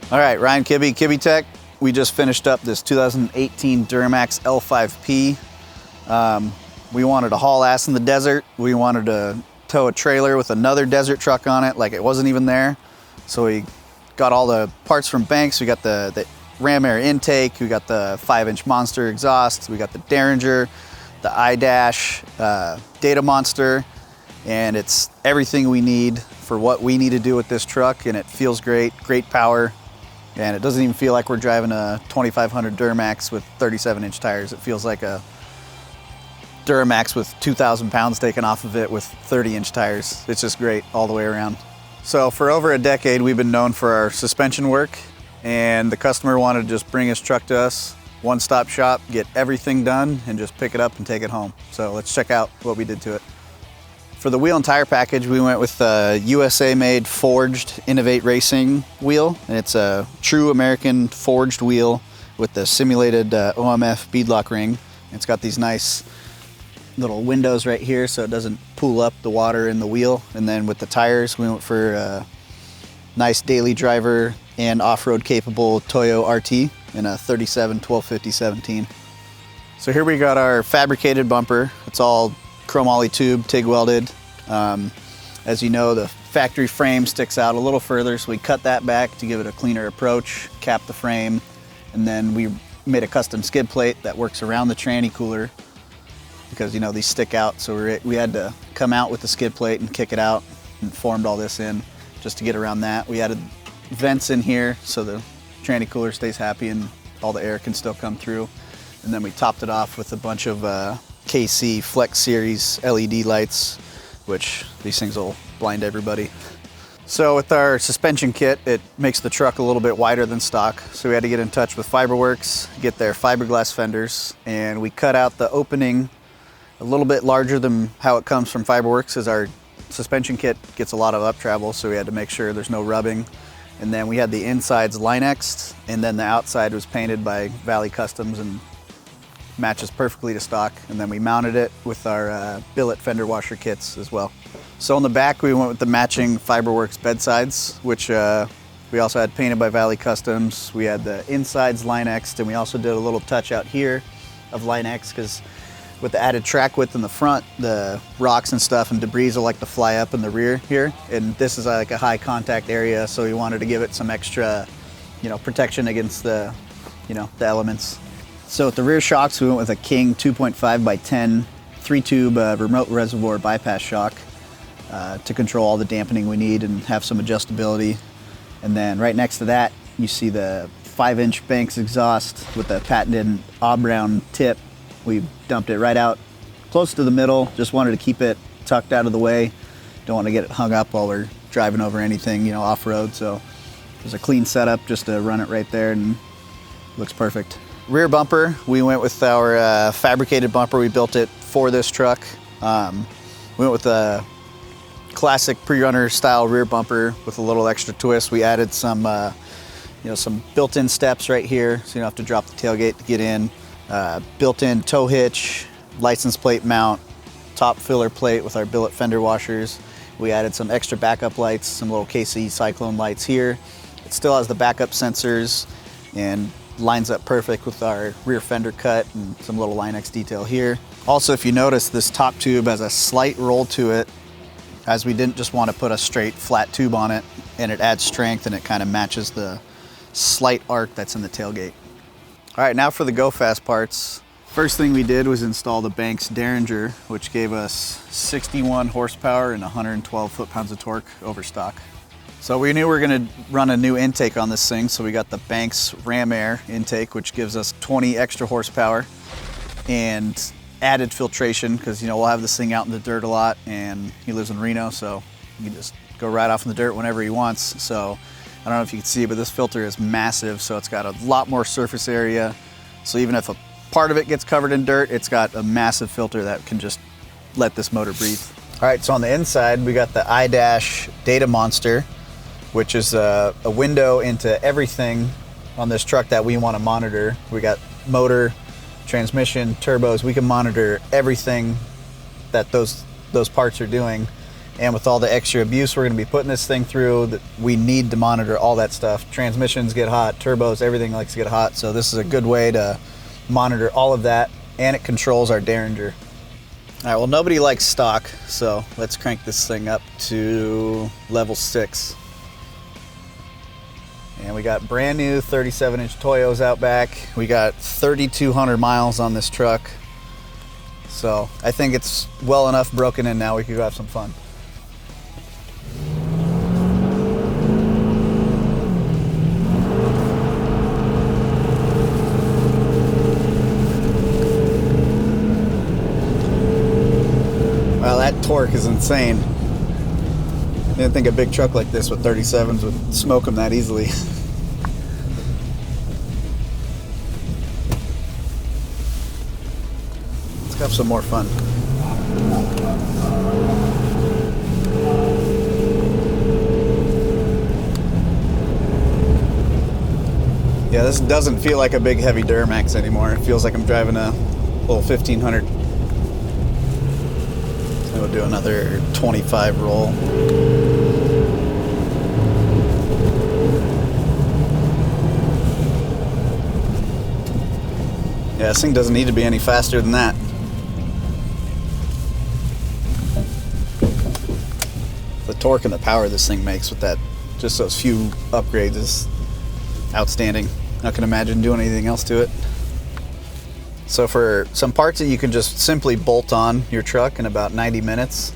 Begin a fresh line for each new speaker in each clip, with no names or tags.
All right, Ryan Kibbe, Kibbetech. We just finished up this 2018 Duramax L5P. We wanted to haul ass in the desert. We wanted to tow a trailer with another desert truck on it, like it wasn't even there. So we got all the parts from Banks. We got the ram air intake. We got the 5-inch monster exhaust. We got the Derringer, the iDash, data monster, and it's everything we need for what we need to do with this truck, and it feels great, great power. And it doesn't even feel like we're driving a 2500 Duramax with 37-inch tires. It feels like a Duramax with 2,000 pounds taken off of it with 30-inch tires. It's just great all the way around. So for over a decade, we've been known for our suspension work, and the customer wanted to just bring his truck to us, one-stop shop, get everything done, and just pick it up and take it home. So let's check out what we did to it. For the wheel and tire package, we went with a USA-made forged Innovate Racing wheel, and it's a true American forged wheel with the simulated OMF beadlock ring. It's got these nice little windows right here so it doesn't pool up the water in the wheel. And then with the tires, we went for a nice daily driver and off-road capable Toyo RT in a 37 1250 17. So here we got our fabricated bumper. It's all chromoly tube, TIG welded. As you know, the factory frame sticks out a little further, so we cut that back to give it a cleaner approach, cap the frame, and then we made a custom skid plate that works around the tranny cooler because, you know, these stick out, so we had to come out with the skid plate and kick it out and formed all this in just to get around that. We added vents in here so the tranny cooler stays happy and all the air can still come through. And then we topped it off with a bunch of KC Flex Series LED lights, which these things will blind everybody. So with our suspension kit, it makes the truck a little bit wider than stock. So we had to get in touch with Fiberworks, get their Fiberglass Fenders, and we cut out the opening a little bit larger than how it comes from Fiberworks, as our suspension kit gets a lot of up travel, so we had to make sure there's no rubbing. And then we had the insides Line-X'd, and then the outside was painted by Valley Customs and matches perfectly to stock. And then we mounted it with our billet fender washer kits as well. So on the back, we went with the matching Fiberworks bedsides, which we also had painted by Valley Customs. We had the insides Line-X'd, and we also did a little touch out here of Line-X, because with the added track width in the front, the rocks and stuff and debris will like to fly up in the rear here. And this is like a high contact area, so we wanted to give it some extra, you know, protection against the, you know, the elements. So with the rear shocks, we went with a King 2.5 by 10 3-tube remote reservoir bypass shock to control all the dampening we need and have some adjustability. And then right next to that, you see the 5-inch Banks exhaust with the patented Auburn tip. We dumped it right out close to the middle. Just wanted to keep it tucked out of the way. Don't want to get it hung up while we're driving over anything, you know, off-road. So there's a clean setup just to run it right there, and looks perfect. Rear bumper, we went with our fabricated bumper. We built it for this truck. We went with a classic pre-runner style rear bumper with a little extra twist. We added some, you know, some built-in steps right here, so you don't have to drop the tailgate to get in. Built-in tow hitch, license plate mount, top filler plate with our billet fender washers. We added some extra backup lights, some little KC Cyclone lights here. It still has the backup sensors and lines up perfect with our rear fender cut and some little Line-X detail here. Also, if you notice, this top tube has a slight roll to it, as we didn't just want to put a straight flat tube on it, and it adds strength and it kind of matches the slight arc that's in the tailgate. All right, now for the go fast parts. First thing we did was install the Banks Derringer, which gave us 61 horsepower and 112 foot-pounds of torque over stock. So we knew we were gonna run a new intake on this thing, so we got the Banks Ram Air intake, which gives us 20 extra horsepower and added filtration, because, you know, we'll have this thing out in the dirt a lot, and he lives in Reno, so he can just go right off in the dirt whenever he wants. So I don't know if you can see, but this filter is massive, so it's got a lot more surface area. So even if a part of it gets covered in dirt, it's got a massive filter that can just let this motor breathe. All right, so on the inside, we got the iDash Data Monster, which is a window into everything on this truck that we want to monitor. We got motor, transmission, turbos. We can monitor everything that those parts are doing. And with all the extra abuse we're going to be putting this thing through, we need to monitor all that stuff. Transmissions get hot, turbos, everything likes to get hot. So this is a good way to monitor all of that, and it controls our Derringer. All right, well, nobody likes stock, so let's crank this thing up to level 6. And we got brand new 37-inch Toyos out back. We got 3,200 miles on this truck. So I think it's well enough broken in now we could go have some fun. Wow, that torque is insane. Didn't think a big truck like this with 37s would smoke them that easily. Let's have some more fun. Yeah, this doesn't feel like a big heavy Duramax anymore. It feels like I'm driving a little 1500. So we'll do another 25 roll. Yeah, this thing doesn't need to be any faster than that. The torque and the power this thing makes with that, just those few upgrades, is outstanding. I can imagine doing anything else to it. So for some parts that you can just simply bolt on your truck in about 90 minutes,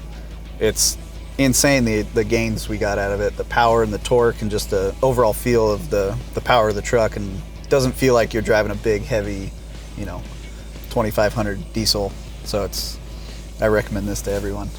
it's insane the gains we got out of it. The power and the torque and just the overall feel of the power of the truck, and it doesn't feel like you're driving a big, heavy, 2500 diesel. So I recommend this to everyone.